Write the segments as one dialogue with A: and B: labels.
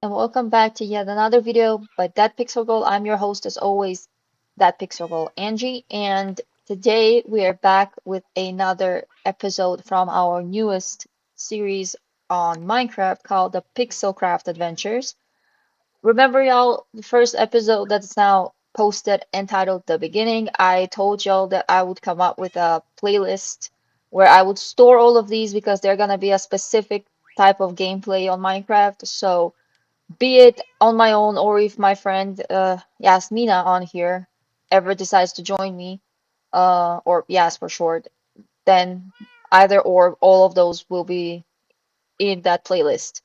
A: and welcome back to yet another video by That Pixel Girl. I'm your host as always, That Pixel Girl Angie, and today we are back with another episode from our newest series on Minecraft called the PixelCraft Adventures. Remember y'all, the first episode that's now posted entitled The Beginning, I told y'all that I would come up with a playlist where I would store all of these because they're gonna be a specific type of gameplay on Minecraft. So be it on my own or if my friend Yasmina on here ever decides to join me, or Yas for short, then either or all of those will be in that playlist.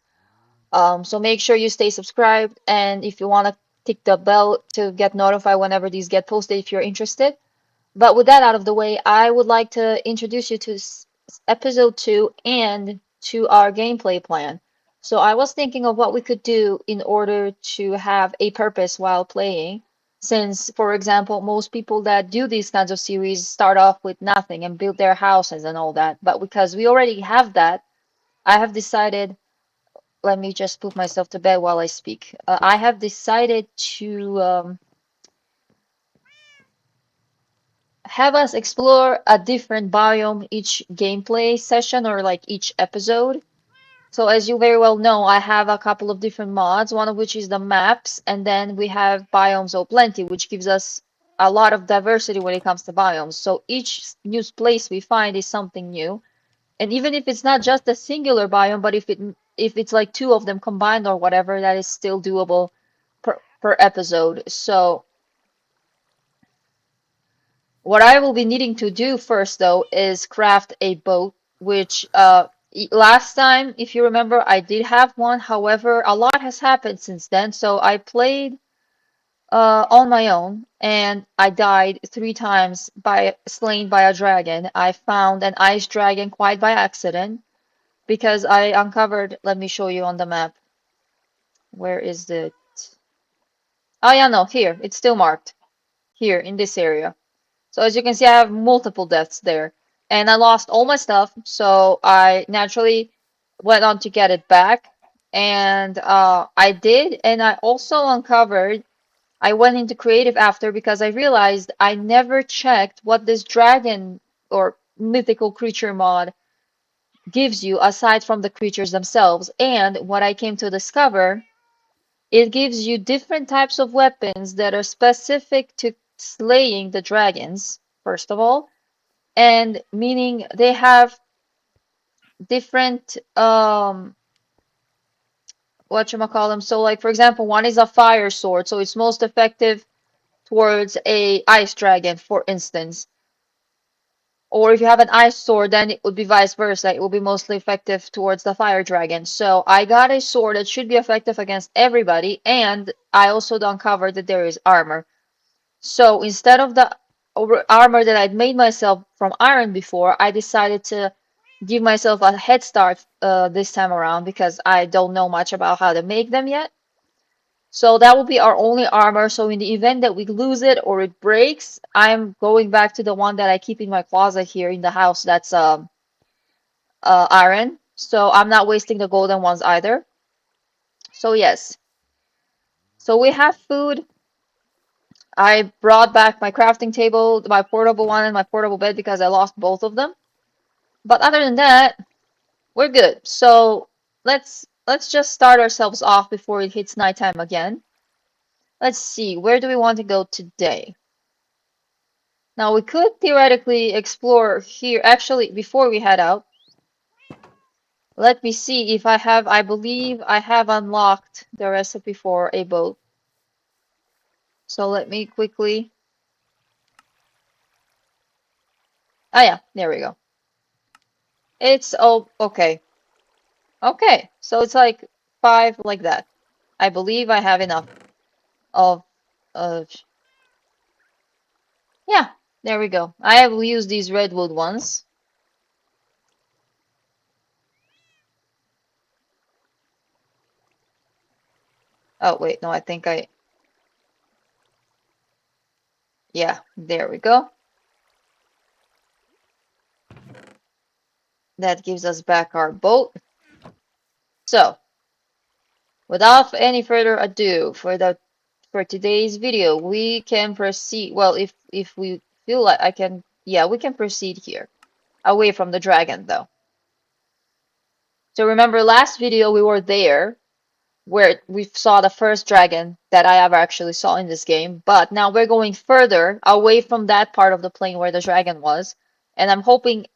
A: So make sure you stay subscribed, and if you want to tick the bell to get notified whenever these get posted if you're interested. But with that out of the way, I would like to introduce you to episode 2 and to our gameplay plan. So I was thinking of what we could do in order to have a purpose while playing. Since, for example, most people that do these kinds of series start off with nothing and build their houses and all that. But because we already have that, I have decided, let me just put myself to bed while I speak. I have decided to have us explore a different biome each gameplay session or like each episode. So as you very well know, I have a couple of different mods, one of which is the maps, and then we have biomes of plenty, which gives us a lot of diversity when it comes to biomes. So each new place we find is something new. And even if it's not just a singular biome, but if it's like two of them combined or whatever, that is still doable per episode. So what I will be needing to do first, though, is craft a boat, which last time, if you remember, I did have one. However, a lot has happened since then, so I played on my own, and I died 3 times by slain by a dragon. I found an ice dragon quite by accident because I uncovered. Let me show you on the map. Where is it? Oh yeah, no, here. It's still marked. Here in this area. So as you can see, I have multiple deaths there. And I lost all my stuff, so I naturally went on to get it back. And I did, and I also uncovered, I went into creative after because I realized I never checked what this dragon or mythical creature mod gives you aside from the creatures themselves. And what I came to discover, it gives you different types of weapons that are specific to slaying the dragons, first of all, and meaning they have different whatchamacallem. So like for example, one is a fire sword, so it's most effective towards a ice dragon, for instance. Or if you have an ice sword, then it would be vice versa. It will be mostly effective towards the fire dragon. So I got a sword that should be effective against everybody, and I also uncovered that there is armor. So instead of the armor that I'd made myself from iron before, I decided to give myself a head start this time around because I don't know much about how to make them yet. So that will be our only armor. So in the event that we lose it or it breaks, I'm going back to the one that I keep in my closet here in the house that's iron. So I'm not wasting the golden ones either. So yes. So we have food. I brought back my crafting table, my portable one, and my portable bed because I lost both of them. But other than that, we're good. So let's just start ourselves off before it hits nighttime again. Let's see, where do we want to go today? Now we could theoretically explore here. Actually, before we head out, let me see if I believe I have unlocked the recipe for a boat. So let me quickly, oh yeah, there we go. It's, oh, okay. Okay, so it's like 5 like that. I believe I have enough of, of, yeah, there we go. I have used these redwood ones. Oh, wait, no, I think yeah, there we go. That gives us back our boat. So, without any further ado, for today's video, we can proceed. Well, if we feel like I can, yeah, we can proceed here, away from the dragon though. So remember last video we were there where we saw the first dragon that I ever actually saw in this game, but now we're going further away from that part of the plane where the dragon was, and I'm hoping,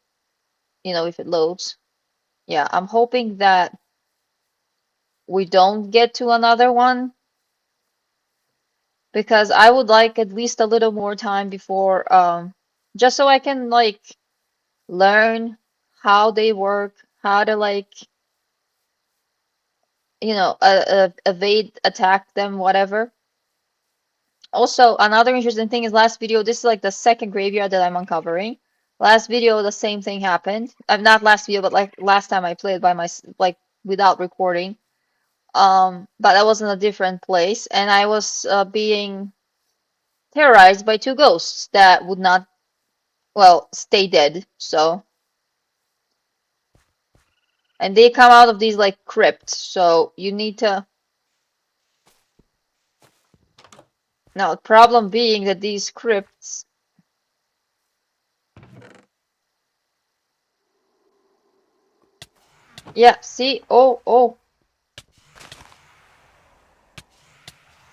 A: if it loads, yeah, I'm hoping that we don't get to another one because I would like at least a little more time before, just so I can like learn how they work, how to like, evade, attack them, whatever. Also, another interesting thing is last video, this is like the second graveyard that I'm uncovering. Last video, the same thing happened. Not last video, but like last time I played by my, like without recording. But I was in a different place and I was being terrorized by two ghosts that would not, well, stay dead. So, and they come out of these like crypts. So you need to, now the problem being that these crypts, yeah, see, oh,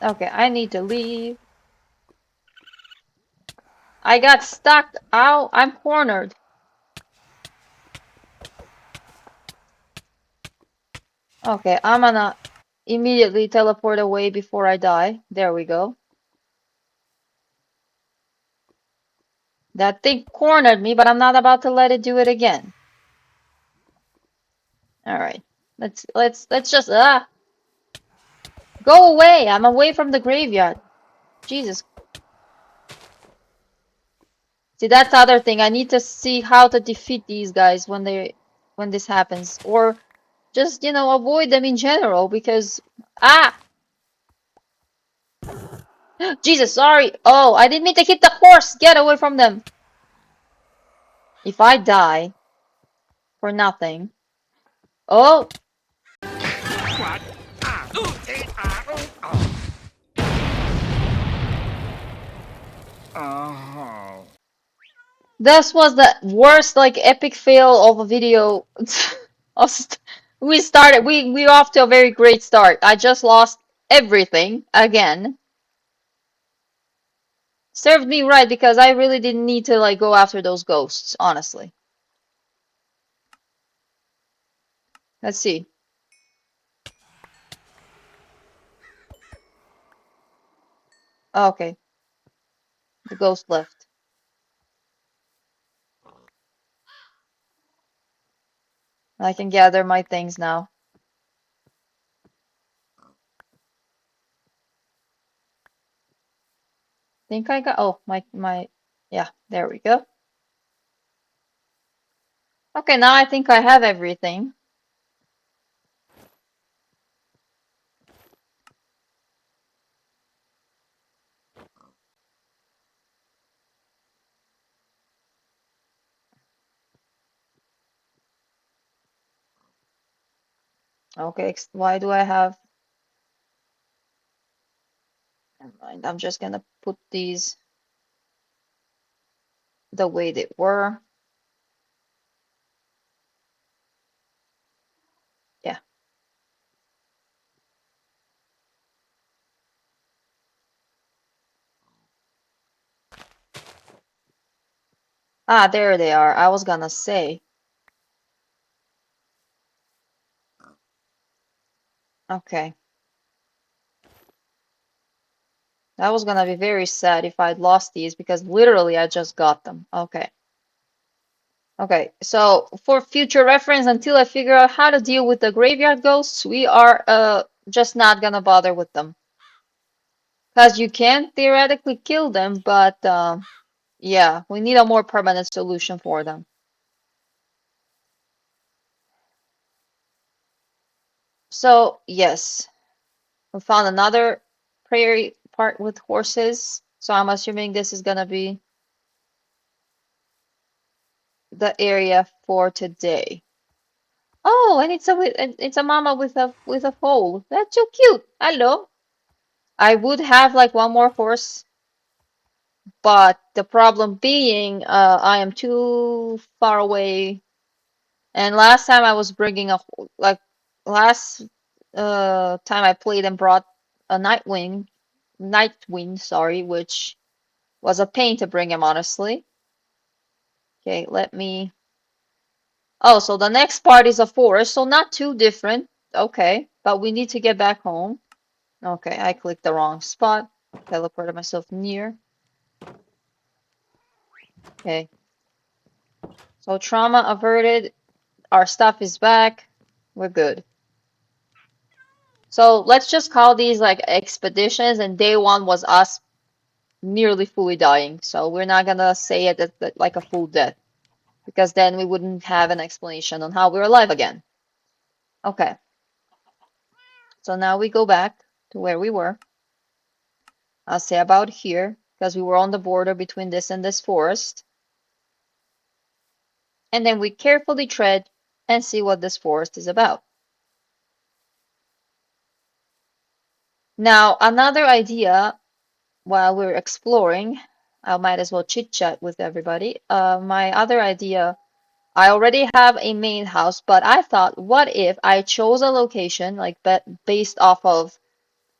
A: okay, I need to leave. I got stuck. Ow, I'm cornered. Okay, I'm gonna immediately teleport away before I die. There we go. That thing cornered me, but I'm not about to let it do it again. All right. Let's just go away. I'm away from the graveyard. Jesus. See, that's the other thing. I need to see how to defeat these guys when this happens, or just, avoid them in general because Jesus, sorry. Oh, I didn't mean to hit the horse. Get away from them. If I die for nothing. Oh, this was the worst like epic fail of a video. We off to a very great start. I just lost everything again. Served me right because I really didn't need to like go after those ghosts, honestly. Let's see. Okay, the ghost left. I can gather my things now. Think I got, oh, yeah, there we go. Okay, now I think I have everything. Okay, why do I have, never mind, I'm just gonna put these the way they were. Yeah. Ah, there they are. I was gonna say. Okay. That was gonna be very sad if I'd lost these because literally I just got them. Okay. Okay, so for future reference, until I figure out how to deal with the graveyard ghosts, we are just not gonna bother with them. Because you can theoretically kill them, but yeah, we need a more permanent solution for them. So, yes, we found another prairie part with horses. So I'm assuming this is gonna be the area for today. Oh, and it's a mama with a foal. That's so cute. Hello. I would have like one more horse, but the problem being, I am too far away. And last time I was bringing like last time I played and brought a Nightwing, sorry, which was a pain to bring him, honestly. Okay, let me. Oh, so the next part is a forest, so not too different. Okay, but we need to get back home. Okay, I clicked the wrong spot. Teleported myself near. Okay, so trauma averted. Our stuff is back. We're good. So let's just call these like expeditions, and day one was us nearly fully dying. So we're not gonna say it like a full death, because then we wouldn't have an explanation on how we're alive again. Okay, so now we go back to where we were. I'll say about here, because we were on the border between this and this forest. And then we carefully tread and see what this forest is about. Now, another idea while we're exploring, I might as well chit chat with everybody. My other idea, I already have a main house, but I thought, what if I chose a location like based off of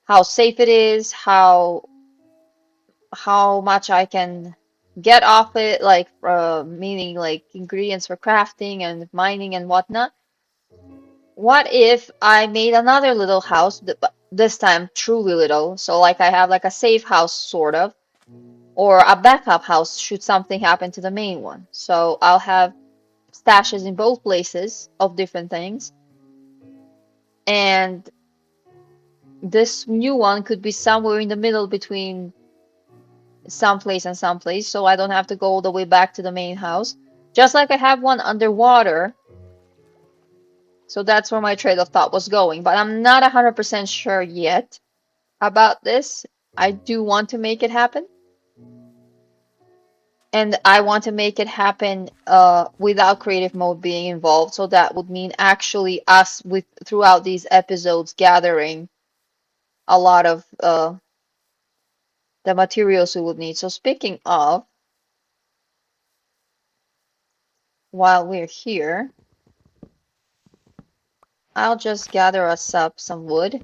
A: how safe it is, how much I can get off it, like meaning like ingredients for crafting and mining and whatnot. What if I made another little house, but this time truly little, so like I have like a safe house sort of, or a backup house should something happen to the main one. So I'll have stashes in both places of different things, and this new one could be somewhere in the middle between someplace and someplace, so I don't have to go all the way back to the main house. Just like I have one underwater, so that's where my train of thought was going, but I'm not 100% sure yet about this. I do want to make it happen, and I want to make it happen without creative mode being involved. So that would mean actually us with throughout these episodes gathering a lot of the materials we would need. So speaking of, while we're here, I'll just gather us up some wood,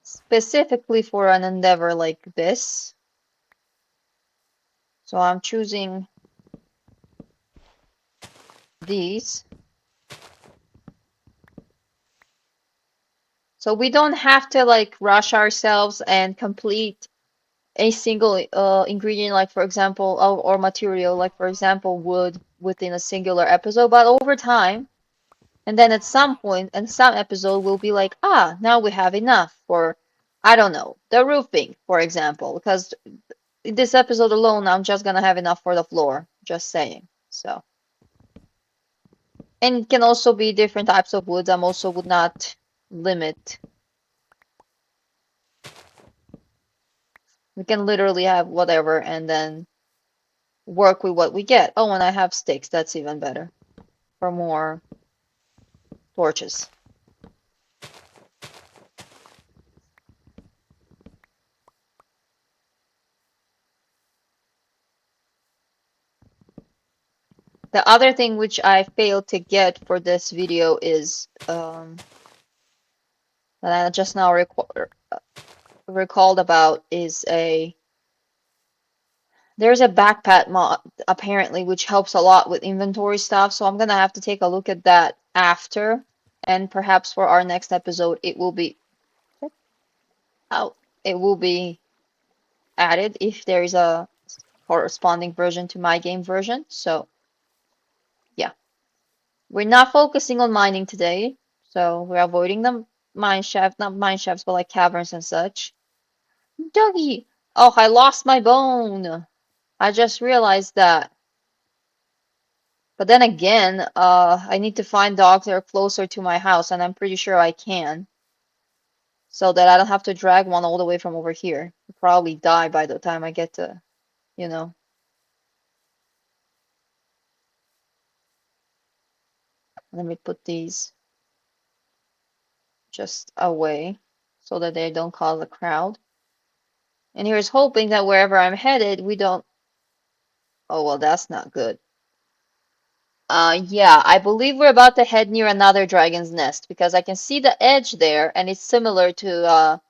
A: specifically for an endeavor like this. So I'm choosing these. So we don't have to like rush ourselves and complete a single ingredient, like for example, or material, like for example, wood within a singular episode, but over time, and then at some point, in some episode, we'll be like, ah, now we have enough for, I don't know, the roofing, for example, because in this episode alone, I'm just gonna have enough for the floor, just saying. So, and it can also be different types of woods. I'm also would not limit. We can literally have whatever and then work with what we get. Oh, and I have sticks. That's even better for more torches. The other thing which I failed to get for this video is that I just now recalled about is there's a backpack mod apparently which helps a lot with inventory stuff. So I'm gonna have to take a look at that after, and perhaps for our next episode it will be out. It will be added if there is a corresponding version to my game version. So yeah. We're not focusing on mining today, so we're avoiding the mine shaft, not mine shafts, but like caverns and such. Doggy! Oh, I lost my bone. I just realized that. But then again, I need to find dogs that are closer to my house, and I'm pretty sure I can, so that I don't have to drag one all the way from over here. He'll probably die by the time I get to, you know. Let me put these just away so that they don't cause a crowd. And here's hoping that wherever I'm headed, we don't. Oh, well, that's not good. Yeah, I believe we're about to head near another dragon's nest because I can see the edge there, and it's similar to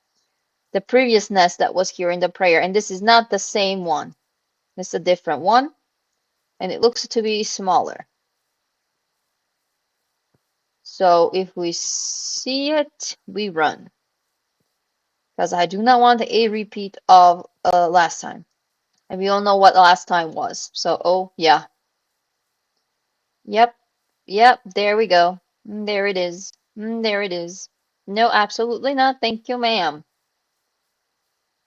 A: the previous nest that was here in the prayer. And this is not the same one. This is a different one, and it looks to be smaller. So if we see it, we run. Because I do not want a repeat of last time. And we all know what last time was. So, oh, yeah. Yep. Yep. There we go. There it is. There it is. No, absolutely not. Thank you, ma'am.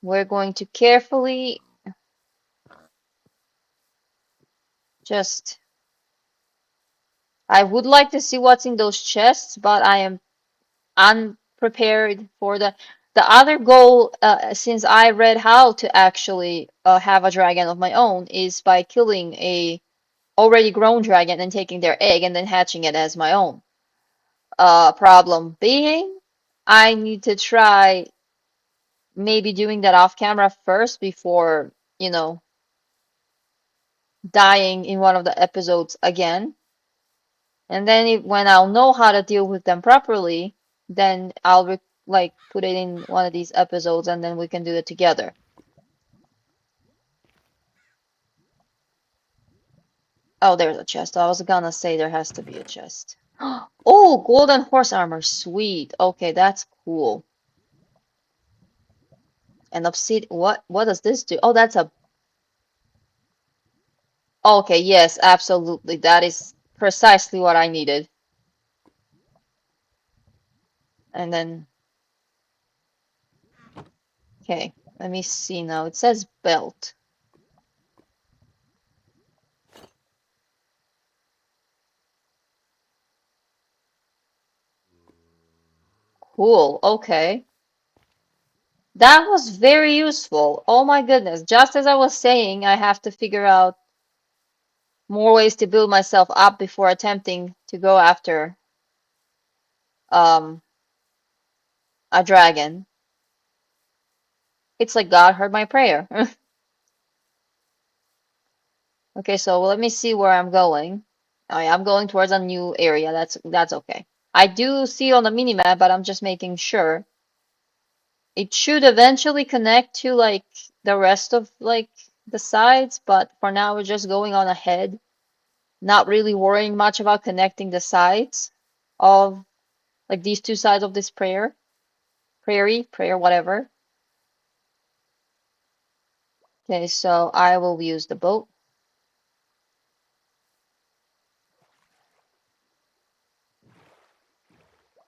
A: We're going to carefully just. I would like to see what's in those chests, but I am unprepared for the other goal, since I read how to actually have a dragon of my own, is by killing a already grown dragon and taking their egg and then hatching it as my own. Problem being, I need to try maybe doing that off camera first before, dying in one of the episodes again. And then when I'll know how to deal with them properly, then I'll like put it in one of these episodes and then we can do it together. Oh, there's a chest. I was gonna say there has to be a chest. Oh, golden horse armor. Sweet. Okay, that's cool. And obsidian. What does this do? Oh, that's a. Okay, yes, absolutely. That is precisely what I needed. And then, okay, let me see now. It says belt. Cool. Okay. That was very useful. Oh my goodness. Just as I was saying, I have to figure out more ways to build myself up before attempting to go after um a dragon. It's like God heard my prayer. Okay, so let me see where I'm going. Oh, yeah, I'm going towards a new area. That's okay. I do see on the minimap, but I'm just making sure. It should eventually connect to like the rest of like the sides, but for now we're just going on ahead, not really worrying much about connecting the sides of like these two sides of this prayer, whatever. Okay, so I will use the boat.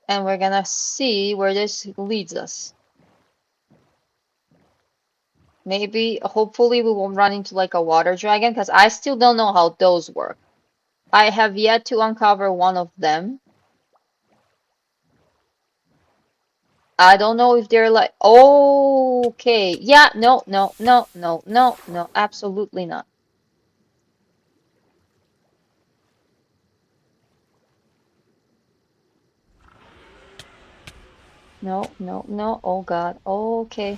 A: And we're gonna see where this leads us. Maybe, hopefully, we won't run into like a water dragon because I still don't know how those work. I have yet to uncover one of them. I don't know if they're like, okay, yeah, no, no, no, no, no, no, absolutely not. No, no, no, oh God, okay.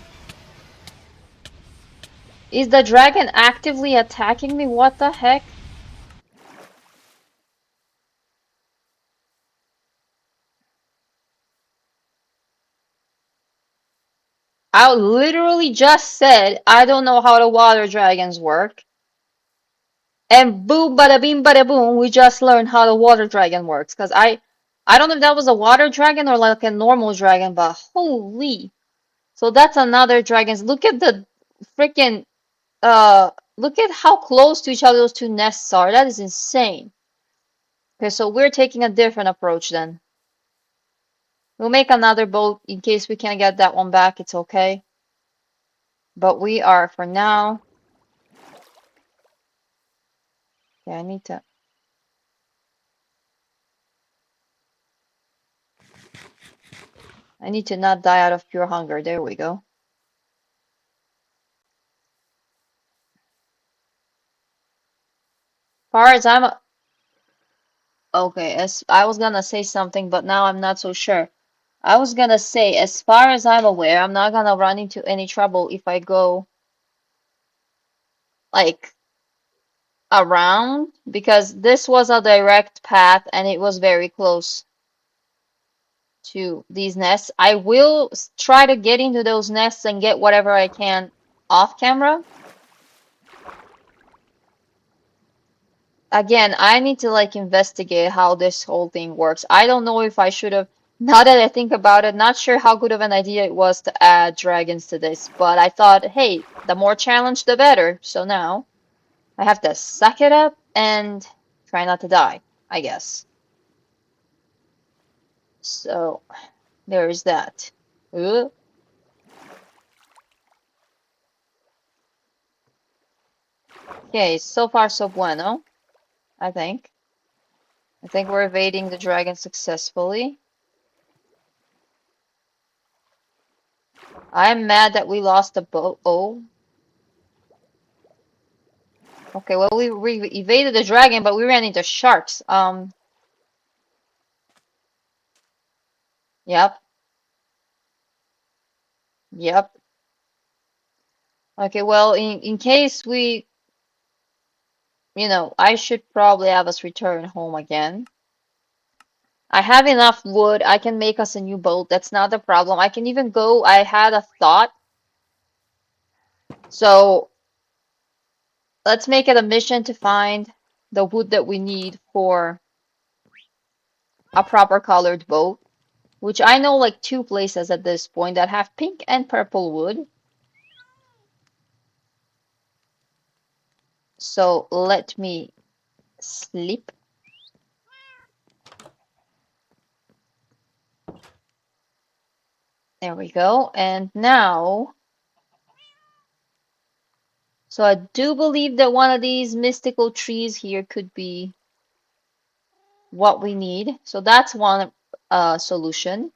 A: Is the dragon actively attacking me? What the heck? I literally just said I don't know how the water dragons work. And boom, bada bing, bada boom, we just learned how the water dragon works. Because I don't know if that was a water dragon or like a normal dragon, but holy. So that's another dragon. Look at the freaking, look at how close to each other those two nests are. That is insane. Okay, so we're taking a different approach then. We'll make another boat in case we can't get that one back. It's okay. But we are, for now. Yeah, I need to not die out of pure hunger. There we go. Far as I'm Okay, as I was gonna say something, but now I'm not so sure. I was gonna say, as far as I'm aware, I'm not gonna run into any trouble if I go like around because this was a direct path and it was very close to these nests. I will try to get into those nests and get whatever I can off camera. Again, I need to like investigate how this whole thing works. I don't know if I should have, now that I think about it, not sure how good of an idea it was to add dragons to this, but I thought, hey, the more challenge, the better. So now I have to suck it up and try not to die, I guess. So there's that. Uh, Okay, so far so bueno, I think. I think we're evading the dragon successfully. I'm mad that we lost the boat. Oh, okay, well, we evaded the dragon, but we ran into sharks. Yep, yep. Okay, well, in case we, I should probably have us return home again. I have enough wood. I can make us a new boat. That's not the problem. I can even go, I had a thought. So let's make it a mission to find the wood that we need for a proper colored boat, which I know like two places at this point that have pink and purple wood. So let me sleep. There we go. And now, so I do believe that one of these mystical trees here could be what we need. So that's one solution.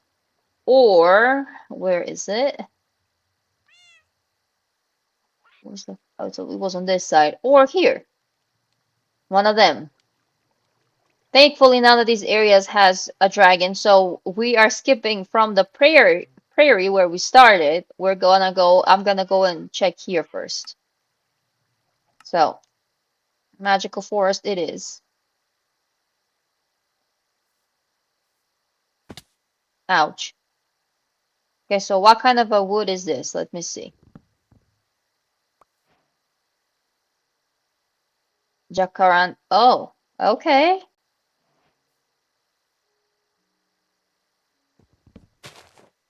A: Or where is it? Where's the? Oh, so it was on this side. Or here. One of them. Thankfully, none of these areas has a dragon, so we are skipping from the prairie where we started. I'm gonna go and check here first. So, magical forest it is. Ouch. Okay, so what kind of a wood is this? Let me see. Jacaranda. Oh, okay.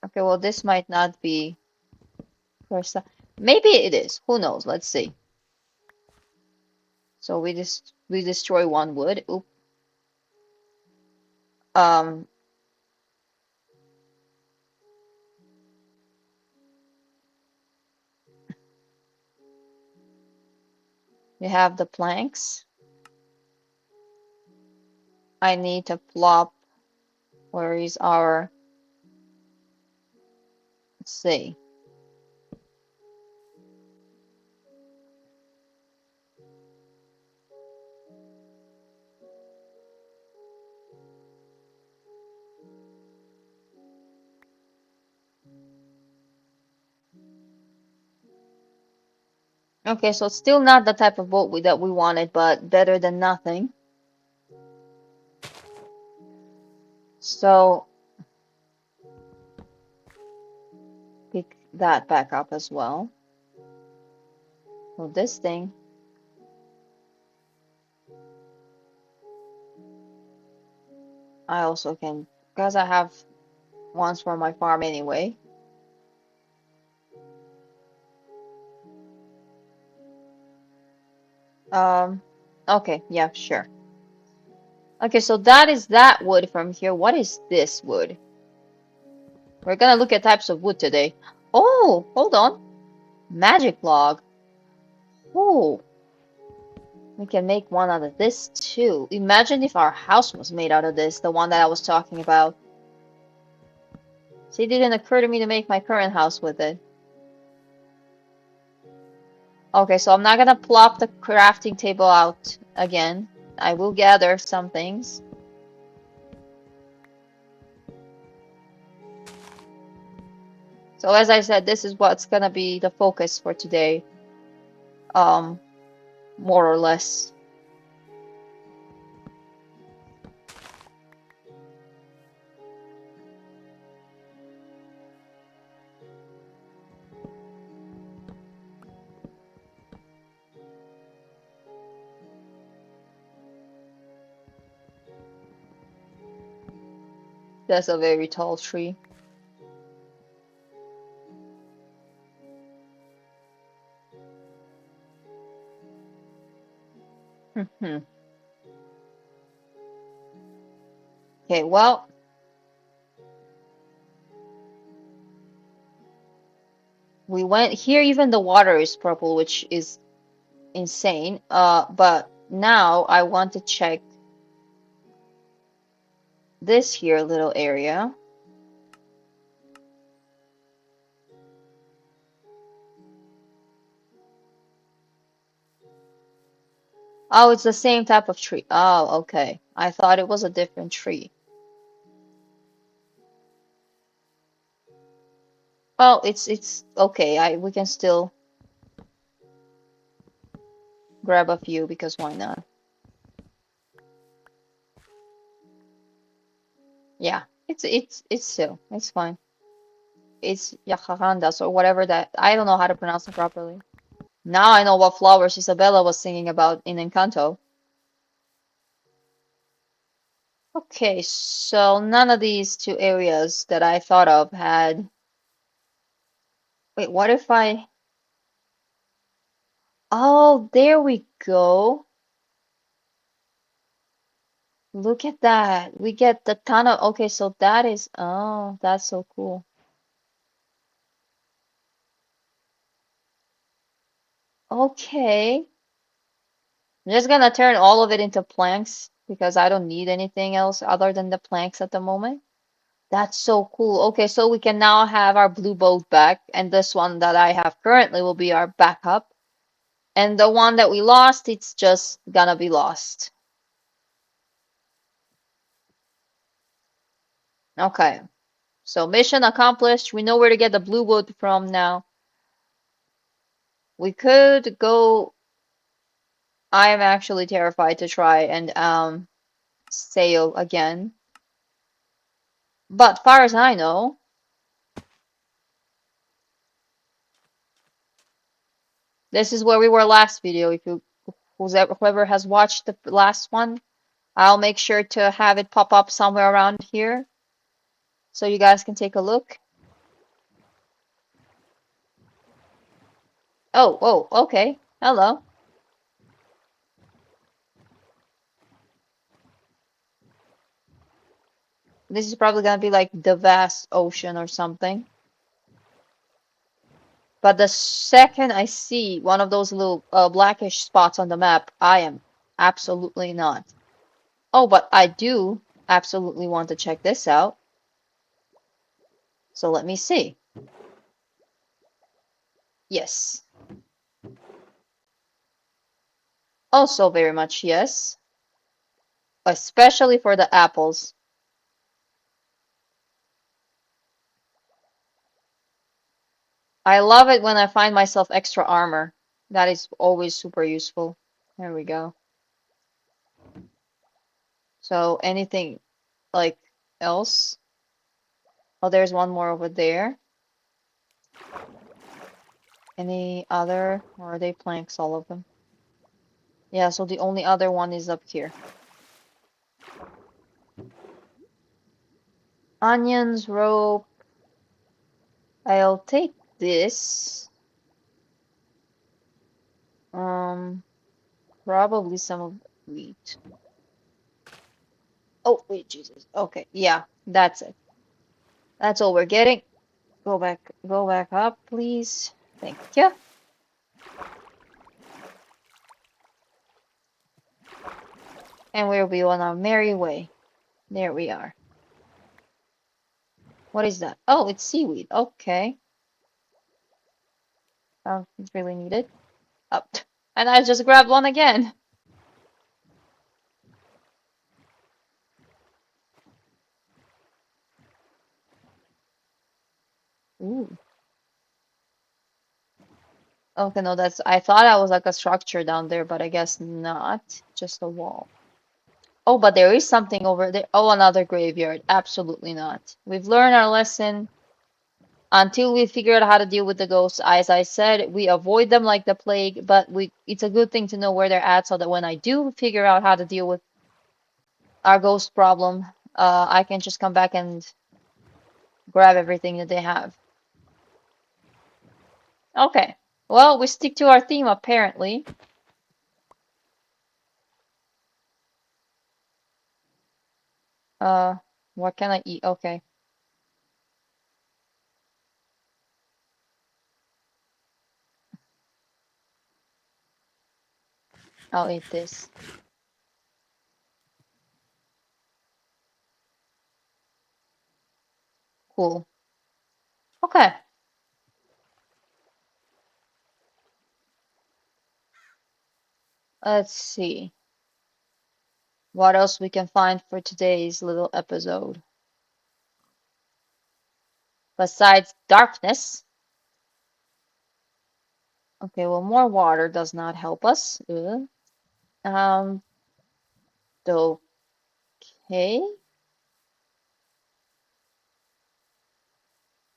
A: Okay, well, this might not be first. Maybe it is. Who knows? Let's see. So we destroy one wood. Oop. Um, we have the planks. I need to plop. Where is our? Let's see. Okay, so it's still not the type of boat that we wanted, but better than nothing. So pick that back up as well. So this thing, I also can, because I have ones for my farm anyway. Um, okay, yeah, sure. Okay, so that is that wood from here. What is this wood? We're gonna look at types of wood today. Oh, hold on. Magic log. Oh, we can make one out of this too. Imagine if our house was made out of this, the one that I was talking about. See, it didn't occur to me to make my current house with it. Okay, so I'm not gonna plop the crafting table out again. I will gather some things. So as I said, this is what's gonna be the focus for today, um, more or less. That's a very tall tree. Hmm. Okay, well, we went here, even the water is purple, which is insane. But now I want to check this here little area. Oh, it's the same type of tree. Oh, okay. I thought it was a different tree. Well, it's okay. We can still grab a few because why not? Yeah, it's still it's fine. It's yacarandas or whatever that I don't know how to pronounce it properly. Now I know what flowers Isabella was singing about in Encanto. Okay, so none of these two areas that I thought of had. Wait, what if I? Oh, there we go. Look at that. We get the ton of. Okay, so that is. Oh, that's so cool. Okay. I'm just gonna turn all of it into planks because I don't need anything else other than the planks at the moment. That's so cool. Okay, so we can now have our blue boat back, and this one that I have currently will be our backup. And the one that we lost, it's just gonna be lost. Okay, so mission accomplished. We know where to get the blue wood from now. We could go. I am actually terrified to try and sail again. But far as I know, this is where we were last video. If you whoever has watched the last one, I'll make sure to have it pop up somewhere around here so you guys can take a look. Oh, oh, okay. Hello. This is probably gonna be like the vast ocean or something. But the second I see one of those little blackish spots on the map, I am absolutely not. Oh, but I do absolutely want to check this out. So let me see. Yes. Also very much yes. Especially for the apples. I love it when I find myself extra armor. That is always super useful. There we go. So anything like else? Oh, there's one more over there. Any other? Or are they planks, all of them? Yeah, so the only other one is up here. Onions, rope. I'll take this. Um, Probably some of the wheat. Oh, wait, Jesus. Okay, yeah, that's it. That's all we're getting. Go back up, please. Thank you. And we'll be on our merry way. There we are. What is that? Oh, it's seaweed. Okay. It's really needed. Up. And I just grabbed one again. Ooh. Okay, no, that's, I thought that was like a structure down there, but I guess not. Just a wall. Oh, but there is something over there. Oh, another graveyard. Absolutely not. We've learned our lesson. Until we figure out how to deal with the ghosts, as I said, we avoid them like the plague, but it's a good thing to know where they're at so that when I do figure out how to deal with our ghost problem, I can just come back and grab everything that they have. Okay. Well, we stick to our theme apparently. Uh, what can I eat? Okay, I'll eat this. Cool. Okay, let's see what else we can find for today's little episode. Besides darkness. Okay, well, more water does not help us. Ugh. Um, okay.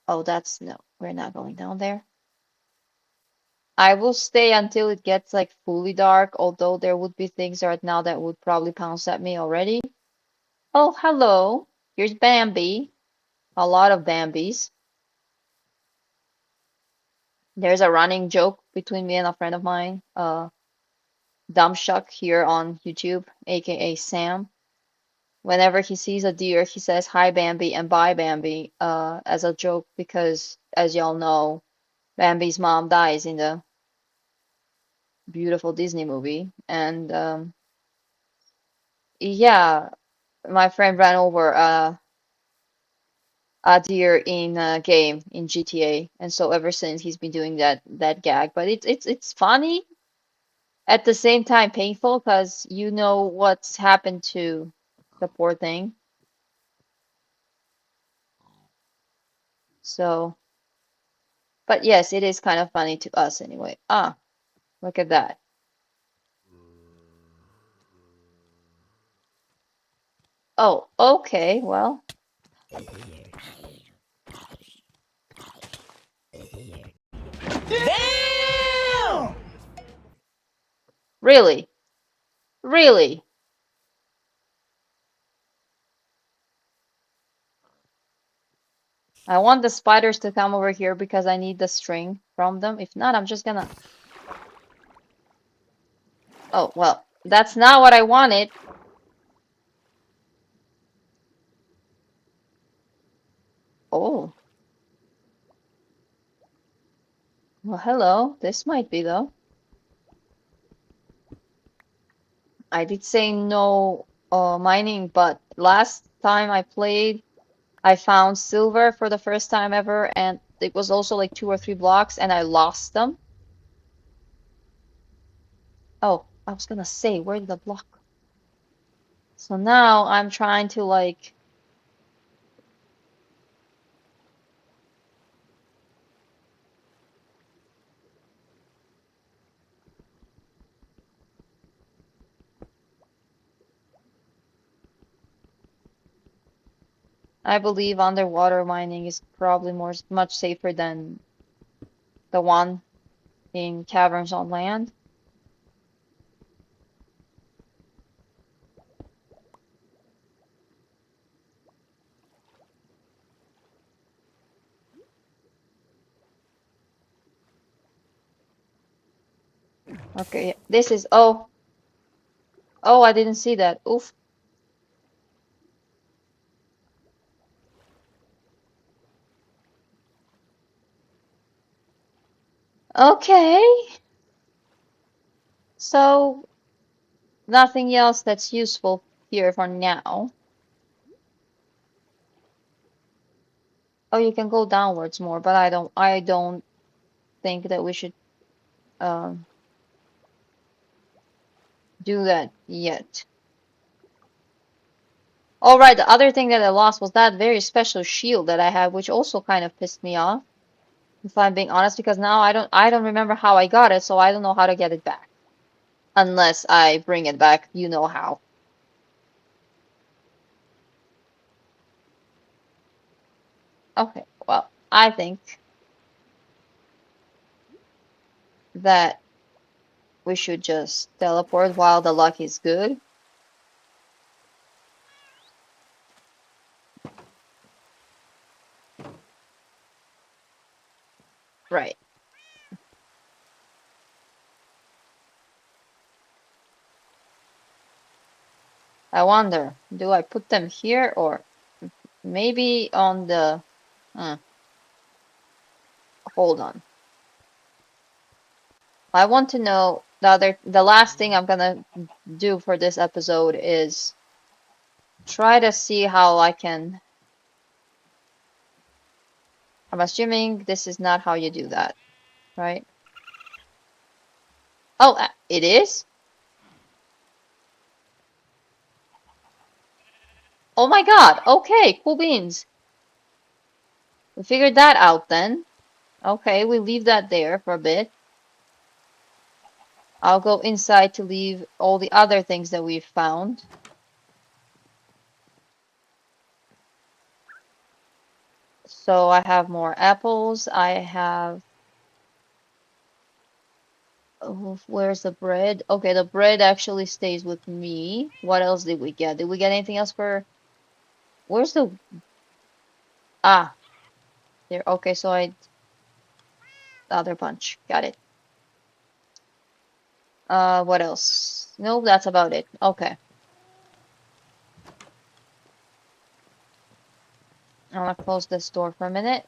A: Oh, that's no, we're not going down there. I will stay until it gets like fully dark, although there would be things right now that would probably pounce at me already. Oh, hello. Here's Bambi. A lot of Bambis. There's a running joke between me and a friend of mine, Dumb Shuck here on YouTube, aka Sam. Whenever he sees a deer, he says hi Bambi and bye Bambi, as a joke because, as y'all know, Bambi's mom dies in the beautiful Disney movie. And yeah, my friend ran over a deer in a game in GTA, and so ever since he's been doing that gag. But it's funny at the same time painful because you know what's happened to the poor thing. So, but yes, it is kind of funny to us anyway. Ah, look at that. Oh, okay, well,
B: Damn!
A: really, really. I want the spiders to come over here because I need the string from them. If not, I'm just gonna. Oh, well, that's not what I wanted. Oh, well, hello. This might be though. I did say no mining, but last time I played, I found silver for the first time ever, and it was also like 2 or 3 blocks, and I lost them. Oh, I was gonna say, where did the block? So now I'm trying to like, I believe underwater mining is probably much safer than the one in caverns on land. Okay, this is, oh, I didn't see that. Oof. Okay, so nothing else that's useful here for now. Oh, you can go downwards more, but I don't think that we should um do that yet. All right, the other thing that I lost was that very special shield that I had, which also kind of pissed me off. if I'm being honest, because now I don't remember how I got it, so I don't know how to get it back. Unless I bring it back, you know how. Okay, well, I think that we should just teleport while the luck is good. Right. I wonder, do I put them here or maybe on the... Hmm, hold on. I want to know the last thing I'm gonna do for this episode is try to see how I can. I'm assuming this is not how you do that, right? Oh, it is? Oh my God. Okay, cool beans. We figured that out then. Okay, we leave that there for a bit. I'll go inside to leave all the other things that we've found. So I have more apples. I have... Oh, where's the bread? Okay, the bread actually stays with me. What else did we get? Did we get anything else for... Where's the... Ah, there. Okay, so the other bunch. Got it. What else? Nope, that's about it. Okay. I'm gonna close this door for a minute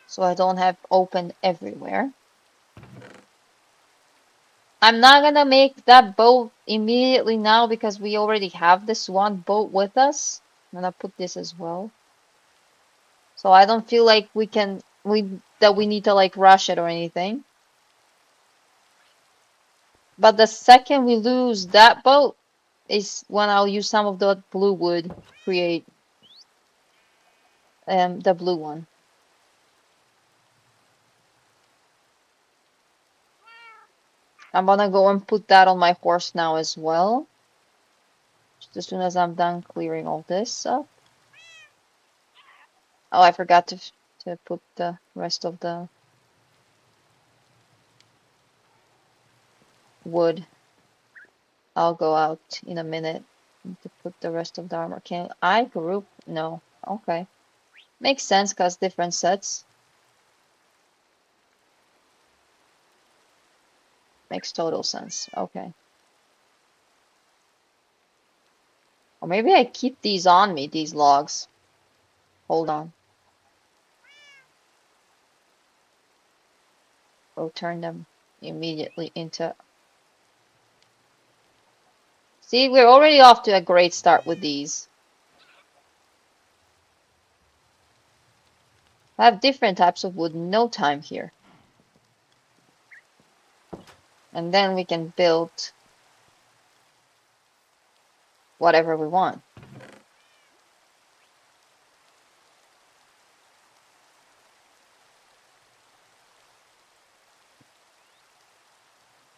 A: so I don't have open everywhere. I'm not gonna make that boat immediately now because we already have this one boat with us. I'm gonna put this as well. So I don't feel like we need to like rush it or anything. But the second we lose that boat is when I'll use some of the blue wood create the blue one. I'm gonna go and put that on my horse now as well. Just as soon as I'm done clearing all this up. Oh, I forgot to put the rest of the wood. I'll go out in a minute to put the rest of the armor. Can I group? No. Okay. Makes sense because different sets. Makes total sense. Okay. Or maybe I keep these on me, these logs. Hold on. We'll turn them immediately into... See, we're already off to a great start with these. I have different types of wood in no time here. And then we can build whatever we want.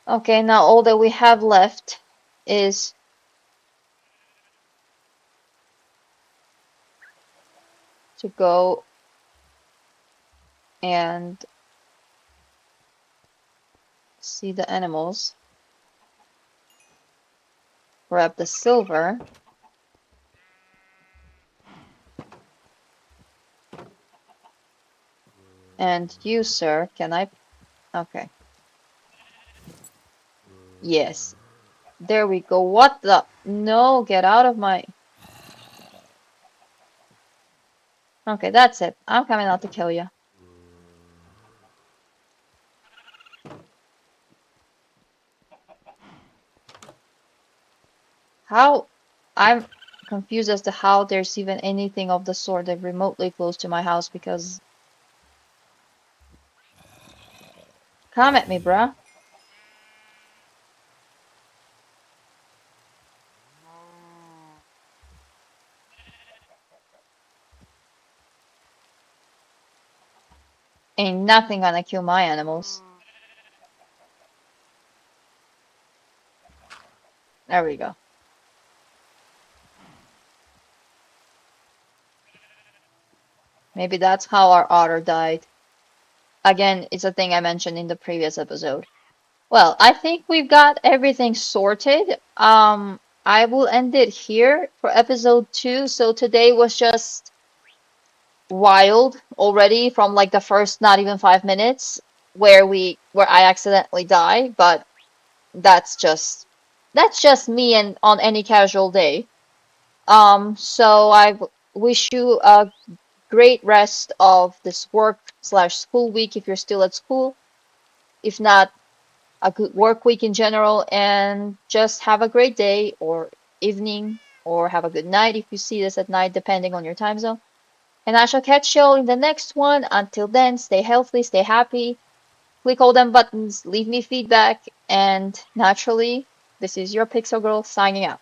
A: Okay, now all that we have left is to go and see the animals, grab the silver, and you, sir, can I... Okay. Yes. There we go. What the... No, get out of my... Okay, that's it. I'm coming out to kill you. How... I'm confused as to how there's even anything of the sort that remotely close to my house because... Come at me, bruh. Ain't nothing gonna kill my animals. There we go. Maybe that's how our otter died. Again, it's a thing I mentioned in the previous episode. Well, I think we've got everything sorted. I will end it here for episode 2. So today was just wild already from like the first not even 5 minutes where I accidentally die, but that's just that's just me and on any casual day. So wish you a great rest of this work slash school week if you're still at school. If not, a good work week in general, and just have a great day or evening, or have a good night if you see this at night, depending on your time zone. And I shall catch you all in the next one. Until then, stay healthy, stay happy, click all them buttons, leave me feedback, and naturally, this is your Pixel Girl signing out.